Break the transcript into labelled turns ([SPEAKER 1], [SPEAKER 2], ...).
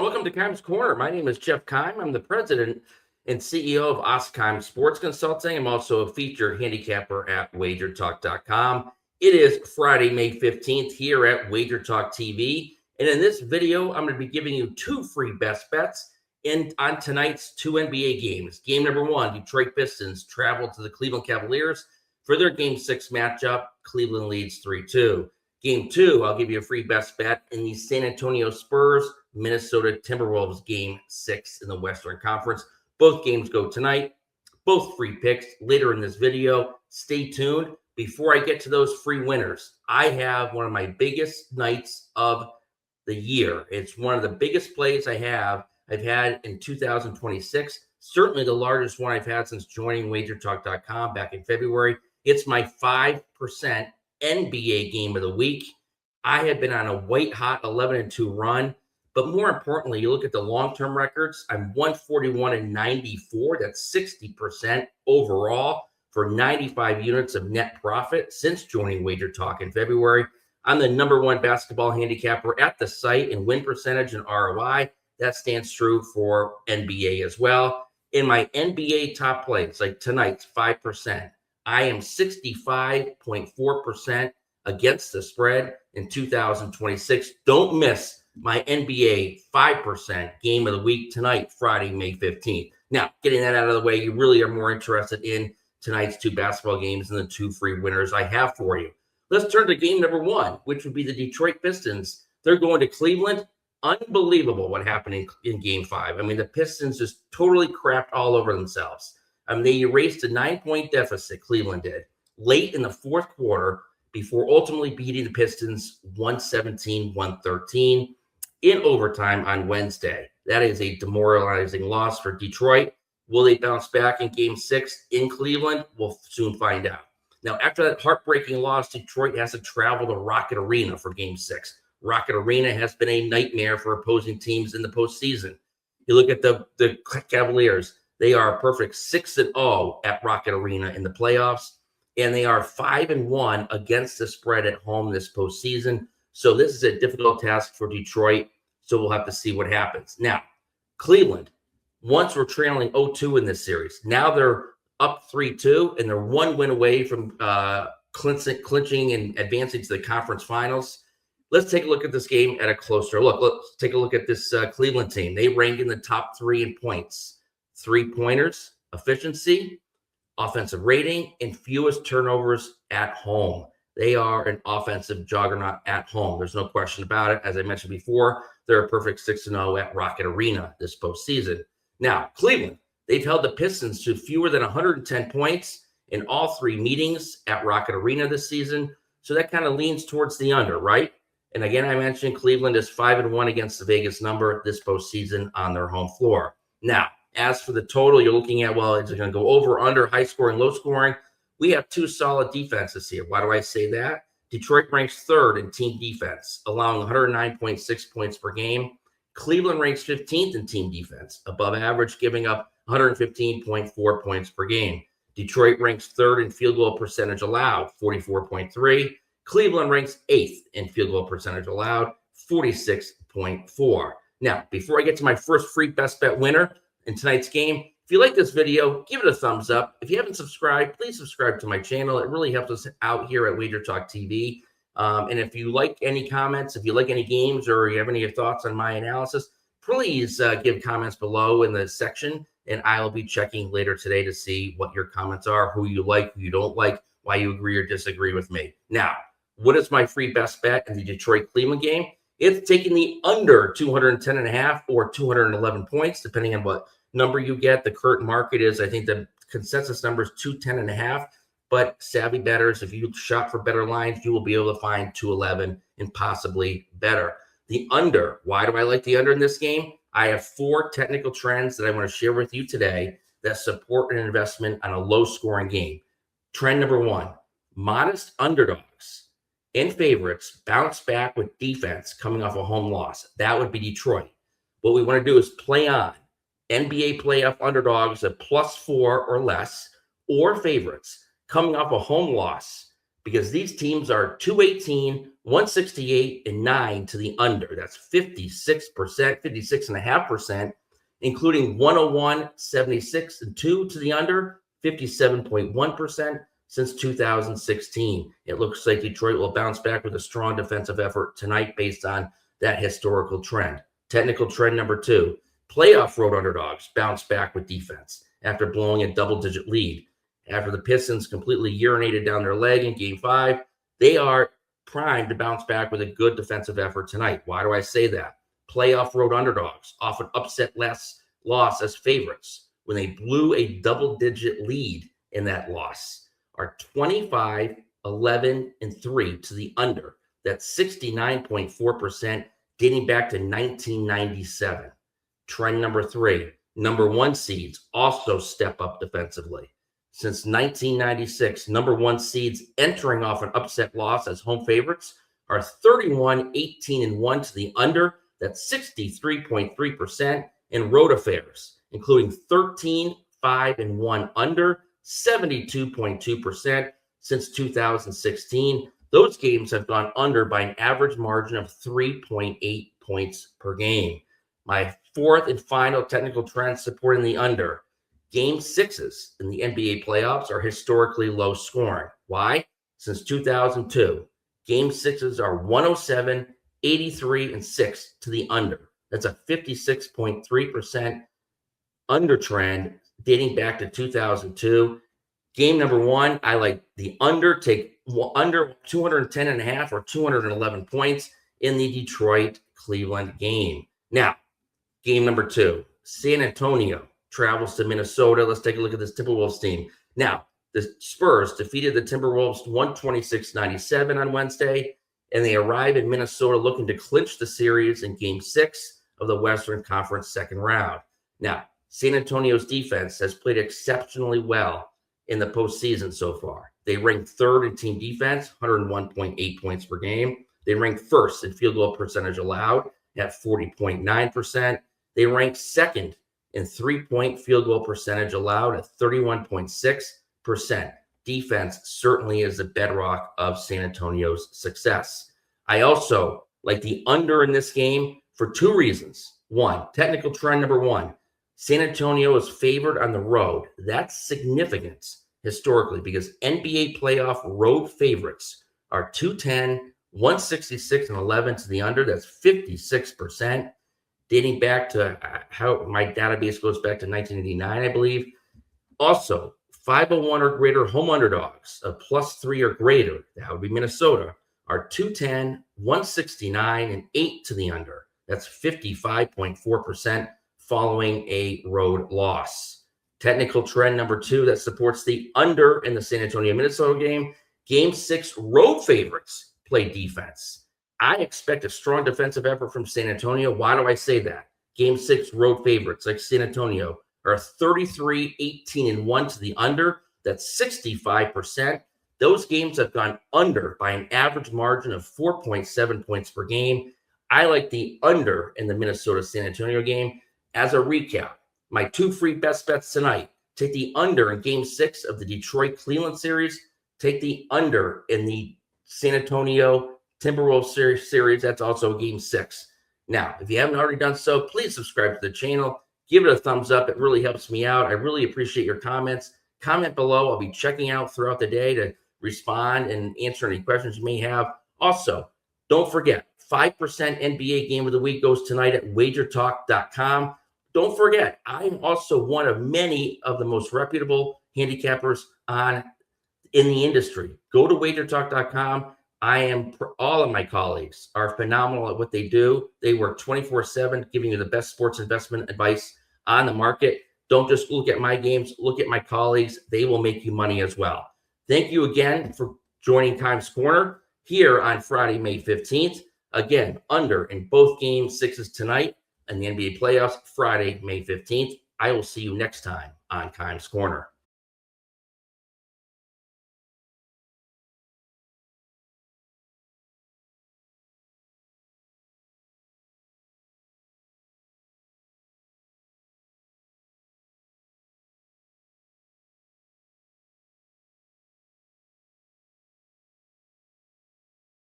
[SPEAKER 1] welcome to Keim's Corner. My name is Jeff Keim. I'm the president and CEO of Oskeim Sports Consulting. I'm also a featured handicapper at WagerTalk.com. It is Friday, May 15th here at WagerTalk TV. And in this video, I'm going to be giving you two free best bets on tonight's two NBA games. Game number one, Detroit Pistons travel to the Cleveland Cavaliers for their Game 6 matchup. Cleveland leads 3-2. Game two, I'll give you a free best bet in the San Antonio Spurs, Minnesota Timberwolves Game 6 in the Western Conference. Both games go tonight. Both free picks later in this video. Stay tuned. Before I get to those free winners, I have one of my biggest nights of the year. It's one of the biggest plays I've had in 2026. Certainly the largest one I've had since joining WagerTalk.com back in February. It's my 5% NBA game of the week. I have been on a white-hot 11-2 run, but more importantly, you look at the long-term records. I'm 141-94. That's 60% overall for 95 units of net profit since joining WagerTalk in February. I'm the number one basketball handicapper at the site in win percentage and ROI. That stands true for NBA as well. In my NBA top plays, like tonight's 5%, I am 65.4% against the spread in 2026. Don't miss my NBA 5% game of the week tonight, Friday, May 15th. Now, getting that out of the way, you really are more interested in tonight's two basketball games and the two free winners I have for you. Let's turn to game number one, which would be the Detroit Pistons. They're going to Cleveland. Unbelievable what happened in game five. I mean, the Pistons just totally crapped all over themselves. They erased a 9-point deficit, Cleveland did, late in the fourth quarter before ultimately beating the Pistons 117-113 in overtime on Wednesday. That is a demoralizing loss for Detroit. Will they bounce back in game 6 in Cleveland? We'll soon find out. Now, after that heartbreaking loss, Detroit has to travel to Rocket Arena for game 6. Rocket Arena has been a nightmare for opposing teams in the postseason. You look at the Cavaliers. They are a perfect 6-0 at Rocket Arena in the playoffs, and they are 5-1 against the spread at home this postseason. So this is a difficult task for Detroit, so we'll have to see what happens. Now, Cleveland, once we're trailing 0-2 in this series. Now they're up 3-2, and they're one win away from clinching and advancing to the conference finals. Let's take a look at this game at a closer look. Let's take a look at this Cleveland team. They rank in the top 3 in points. 3-pointers, efficiency, offensive rating, and fewest turnovers at home. They are an offensive juggernaut at home. There's no question about it. As I mentioned before, they're a perfect 6-0 at Rocket Arena this postseason. Now, Cleveland, they've held the Pistons to fewer than 110 points in all 3 meetings at Rocket Arena this season. So that kind of leans towards the under, right? And again, I mentioned Cleveland is 5-1 against the Vegas number this postseason on their home floor. Now, as for the total, you're looking at, well, is it going to go over, under, high scoring, low scoring? We have 2 solid defenses here. Why do I say that? Detroit ranks 3rd in team defense, allowing 109.6 points per game. Cleveland ranks 15th in team defense, above average, giving up 115.4 points per game. Detroit ranks 3rd in field goal percentage allowed, 44.3. Cleveland ranks 8th in field goal percentage allowed, 46.4. Now, before I get to my first free best bet winner in tonight's game, if you like this video, give it a thumbs up. If you haven't subscribed, please subscribe to my channel. It really helps us out here at WagerTalk TV. And if you like any comments, if you like any games, or you have any thoughts on my analysis, please give comments below in the section, and I'll be checking later today to see what your comments are, who you like, who you don't like, why you agree or disagree with me. Now, what is my free best bet in the Detroit-Cleveland game? It's taking the under 210.5 or 211 points, depending on what number you get. The current market is, I think the consensus number is 210.5. But savvy bettors, if you shop for better lines, you will be able to find 211 and possibly better. The under, why do I like the under in this game? I have 4 technical trends that I want to share with you today that support an investment on a low-scoring game. Trend number 1, modest underdogs and favorites bounce back with defense coming off a home loss. That would be Detroit. What we want to do is play on NBA playoff underdogs at +4 or less, or favorites coming off a home loss because these teams are 218, 168, and 9 to the under. That's 56%, 56.5%, including 101, 76, and 2 to the under, 57.1% since 2016. It looks like Detroit will bounce back with a strong defensive effort tonight based on that historical trend. Technical trend number 2, playoff road underdogs bounce back with defense after blowing a double-digit lead. After the Pistons completely urinated down their leg in Game 5, they are primed to bounce back with a good defensive effort tonight. Why do I say that? Playoff road underdogs often upset loss as favorites when they blew a double-digit lead in that loss, are 25, 11, and 3 to the under. That's 69.4%, dating back to 1997. Trend number 3, number 1 seeds also step up defensively. Since 1996, number 1 seeds entering off an upset loss as home favorites are 31, 18, and 1 to the under. That's 63.3%. In road affairs, including 13, 5, and 1 under, 72.2% since 2016. Those games have gone under by an average margin of 3.8 points per game. My fourth and final technical trend supporting the under. Game 6s in the NBA playoffs are historically low scoring. Why? Since 2002, Game 6s are 107, 83, and 6 to the under. That's a 56.3% under trend dating back to 2002. Game number 1, I like the under, take under 210.5 or 211 points in the Detroit-Cleveland game. Now, game number 2, San Antonio travels to Minnesota. Let's take a look at this Timberwolves team. Now, the Spurs defeated the Timberwolves 126-97 on Wednesday, and they arrive in Minnesota looking to clinch the series in Game 6 of the Western Conference second round. Now, San Antonio's defense has played exceptionally well in the postseason so far. They rank 3rd in team defense, 101.8 points per game. They rank 1st in field goal percentage allowed at 40.9%. They rank 2nd in 3-point field goal percentage allowed at 31.6%. Defense certainly is the bedrock of San Antonio's success. I also like the under in this game for 2 reasons. 1, technical trend number 1, San Antonio is favored on the road. That's significant historically because NBA playoff road favorites are 210, 166, and 11 to the under. That's 56%. Dating back to how my database goes back to 1989, I believe. Also, 501 or greater home underdogs of +3 or greater, that would be Minnesota, are 210, 169, and 8 to the under. That's 55.4% following a road loss. Technical trend number 2 that supports the under in the San Antonio-Minnesota game. Game 6 road favorites play defense. I expect a strong defensive effort from San Antonio. Why do I say that? Game 6 road favorites like San Antonio are 33, 18, and 1 to the under. That's 65%. Those games have gone under by an average margin of 4.7 points per game. I like the under in the Minnesota-San Antonio game. As a recap, my 2 free best bets tonight. Take the under in Game 6 of the Detroit-Cleveland series. Take the under in the San Antonio Timberwolves series. That's also Game 6. Now, if you haven't already done so, please subscribe to the channel. Give it a thumbs up. It really helps me out. I really appreciate your comments. Comment below. I'll be checking out throughout the day to respond and answer any questions you may have. Also, don't forget, 5% NBA game of the week goes tonight at WagerTalk.com. Don't forget, I'm also one of many of the most reputable handicappers in the industry. Go to WagerTalk.com. All of my colleagues are phenomenal at what they do. They work 24/7, giving you the best sports investment advice on the market. Don't just look at my games, look at my colleagues. They will make you money as well. Thank you again for joining Times Corner here on Friday, May 15th. Again, under in both Game 6s tonight and the NBA playoffs, Friday, May 15th. I will see you next time on Times Corner.